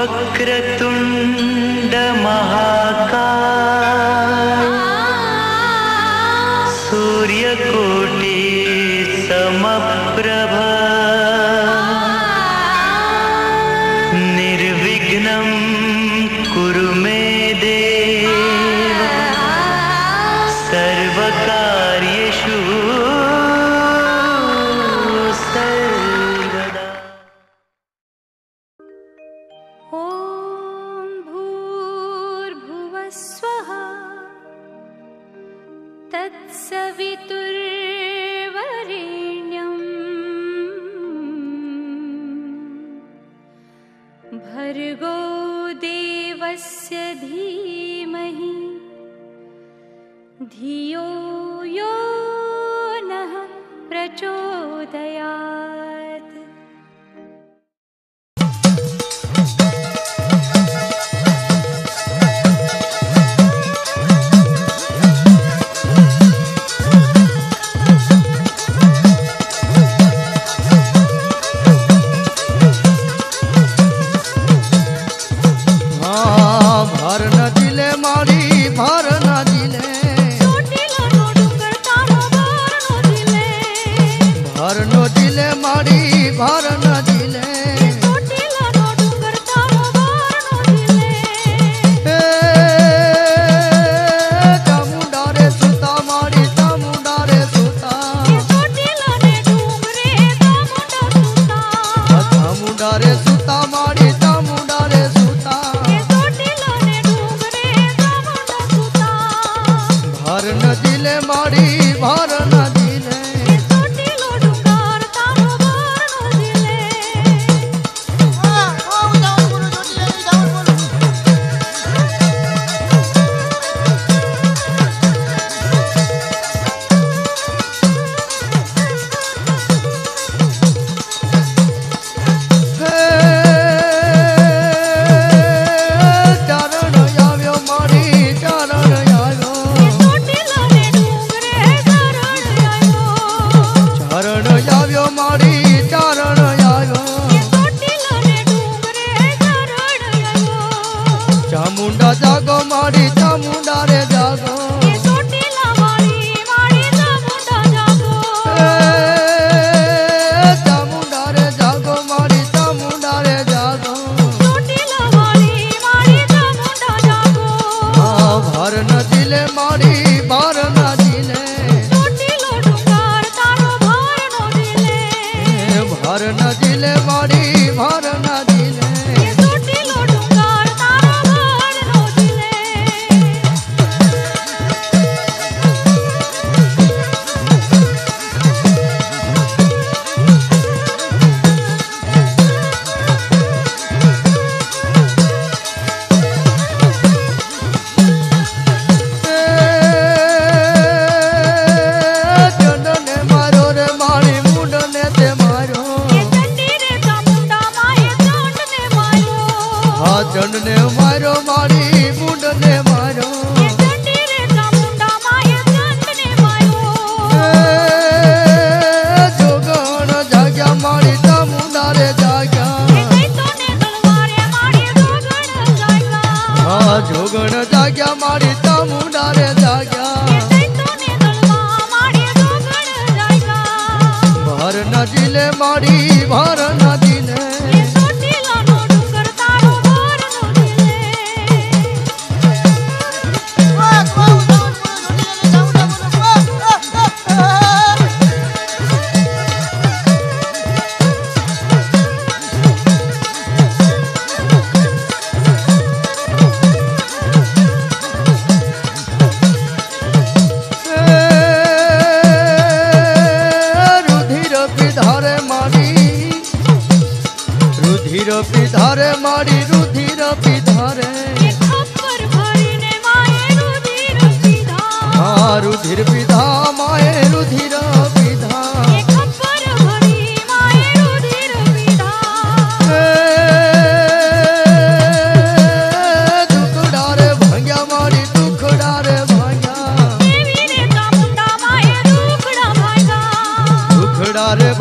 वक्रतुंड महाकाय सूर्यकोटि समप्रभ निर्विघ्नं कुरु मे देव सर्वकार्येषु सर्वदा। ॐ भूर्भुवः स्वः तत्सवितुर्वरेण्यं भर्गो देवस्य धीमहि धियो यो नः प्रचोदयात्।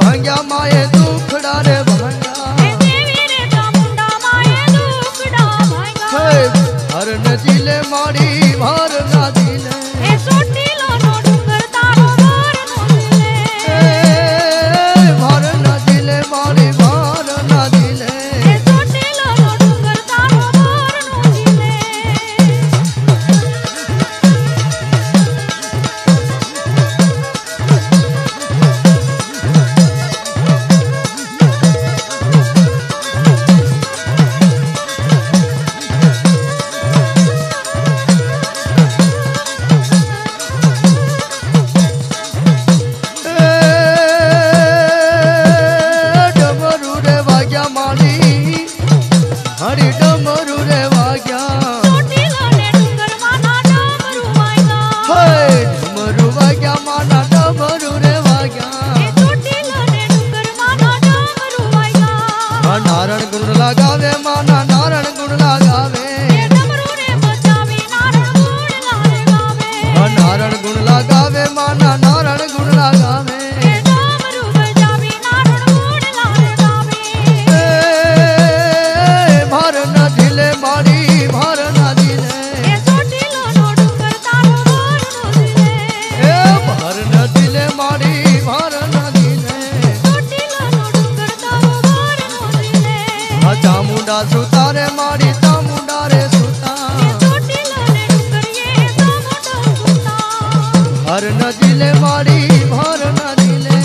भांग्या माये दुखड़ा रे भांग्या। ચામુંડા સુતા રે મારી ચામુંડા રે સુતા હર નદી લે મારી ભર નદી લે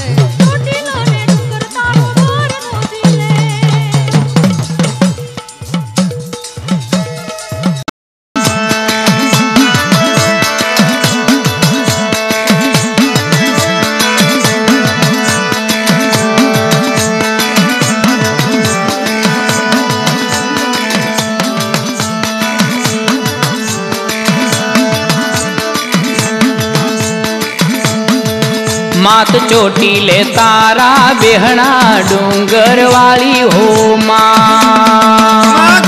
मात चोटीले तारा बेहना डूंगर वाली हो मात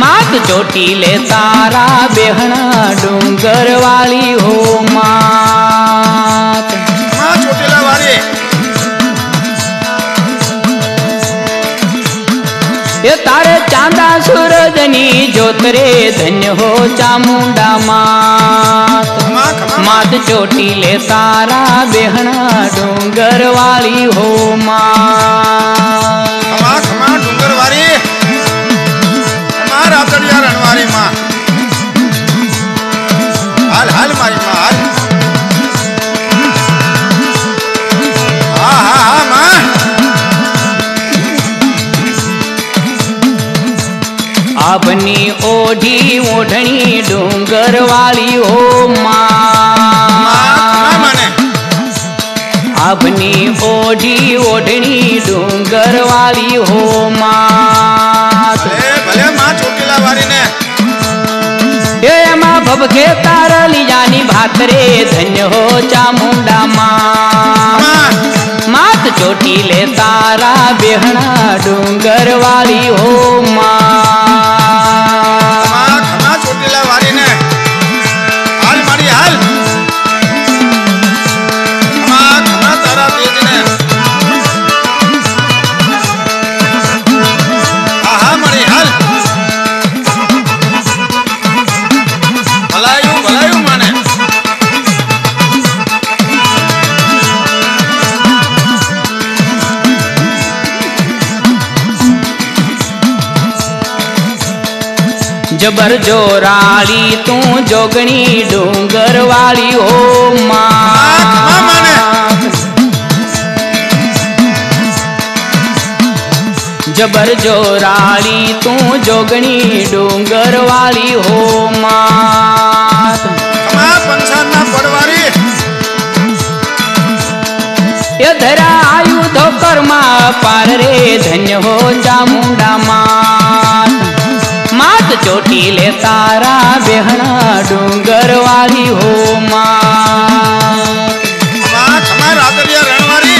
मात चोटीले तारा बेहना डूंगर वाली हो मात चोटीला वाली ये तारे चांदा सूरजनी ज्योतरे धन्य हो चामुंडा मात मात चोटीले तारा बेहना डूंगर वाली हो मात डूंगर वाली हमारा रातड़िया रणवारी माँ हाल हाल मारी माँ हाल हाँ हाँ हाँ माँ अपनी ओढ़ी ओढ़नी डूंगर वाली हो मात अपनी ओढ़ी ओढ़नी डूंगर वाली हो मात भले माँ चोटीला वाली ने ये माँ भबके तारा ली जानी भातरे धन्य हो चामुंडा मात मात चोटीले तारा बेहना डूंगर वाली हो माँ चोटीला वाली ने हाल मारी हाल खमा तारा तेज ने हाँ मारी हाल भलायू भलायू माने जबर जोराली तू जोगणी डूंगर वाली हो मात जबर जोराली तू जोगणी डूंगर वाली हो मात पंचाना पड़वारी ये धरा आयुध कर्मा पार रे धन्य हो चामुंडा मात मात चोटीले तारा बेहना डूंगर वाली हो मात खमा रातड़िया रणवारी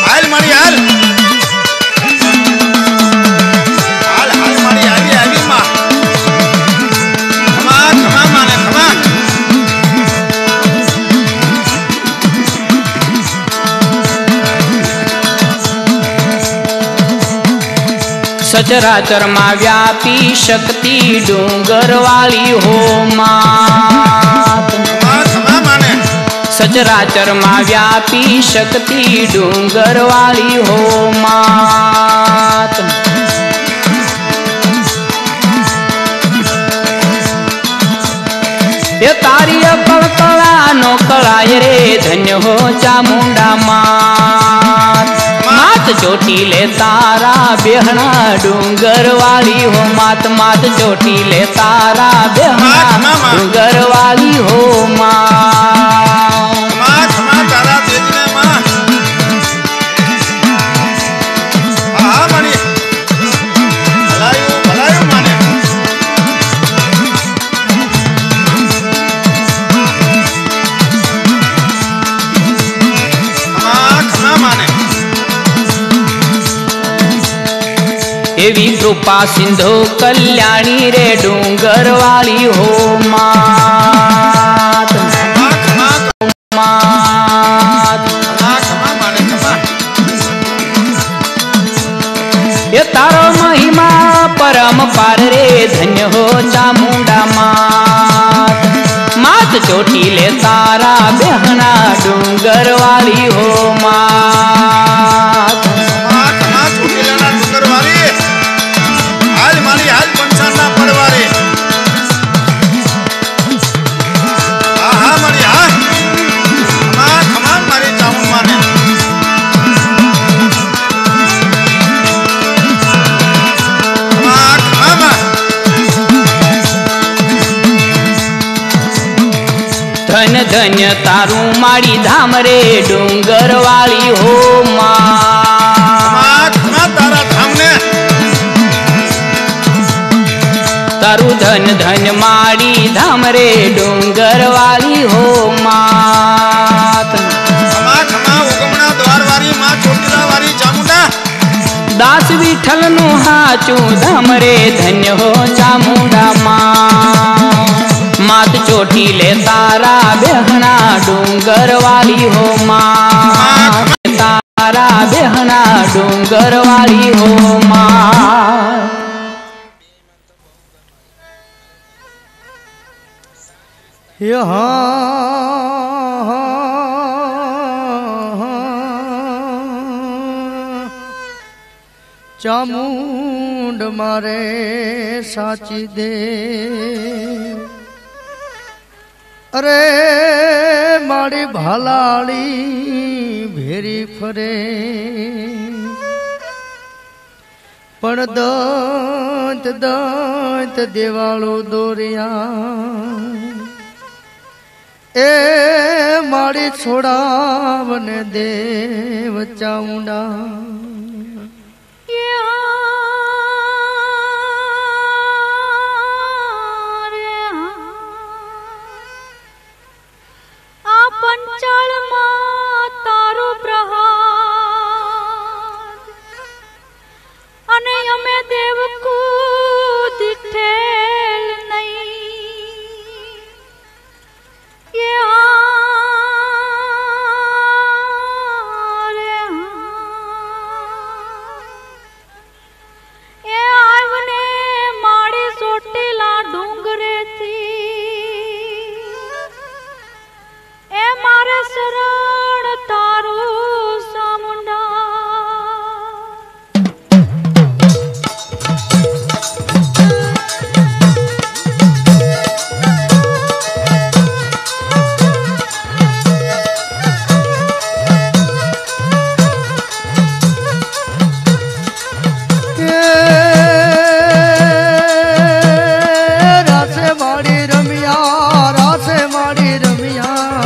हाल मारी हाल हाल हाल मारी आगे आगे माँ खमा खमा माने खमा सचराचर मा व्यापी शक्ति डूंगर वाली हो मात सचराचर मा व्यापी शक्ति डूंगर वाली हो मात ये तारी कलकला नो कलाय रे धन्य हो चामुंडा मात मात चोटीले तारा बेहना डूंगर वाली हो मात मात चोटीले तारा बेहना डूंगर वाली हो मात तारा तेज ने माँ हाँ मानी भलायू भलायू माने खमा माने एवी कृपा सिंधु कल्याणी रे डूंगर वाली हो मात मात ये तारो महिमा परम पार रे धन्य हो चामुंडा मात मात चोटीले तारा बेहना डूंगर वाली हो मात चोटीला डूंगर वाली ધન્ય તારું મારી ધામ રે ડુંગર વાળી હો માં તારા ધામને તારું ધન ધન મારી ધામ રે ડુંગર વાળી હો માં ઉગમણા દ્વાર વાળી માં ચોટીલા વાળી ચામુંડા દાસ વિઠ્ઠલ નું હાચું ધામ રે ધન્ય હો ચામુંડા માં માત ચોટીલે તારા બેહણા ડુંગર વાળી હો માં તારા બેહણા ડુંગર વાળી હો માં ચામુંડ મારે સાચી દે અરે મારી ભાલાળી ભેરી ફરે પણ દંત દંત દેવાળો દોર્યા એ મારી છોડાવને દેવ ચામુંડા પંચાળમાં તારો પ્રહાર અને અમે દેવકુ દીઠેલ નહીં એ આવને માડી ચોટીલા ડુંગરેથી એ મારે શરણ તારું ચામુંડા રાસે માડી રમિયા રાસે માડી રમિયા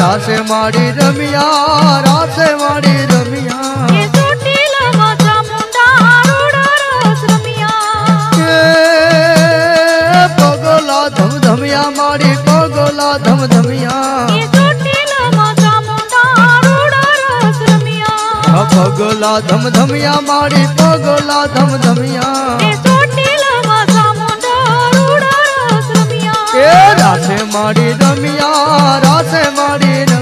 રાસે માડી રમિયા રાસે માડી રમિયા પગોલા ધમધમિયા માડી પગોલા ધમધમિયા પગોલા ધમધમિયા માડી પગોલા ધમધમિયા એ રાસે માડી રમિયા રાસે માડી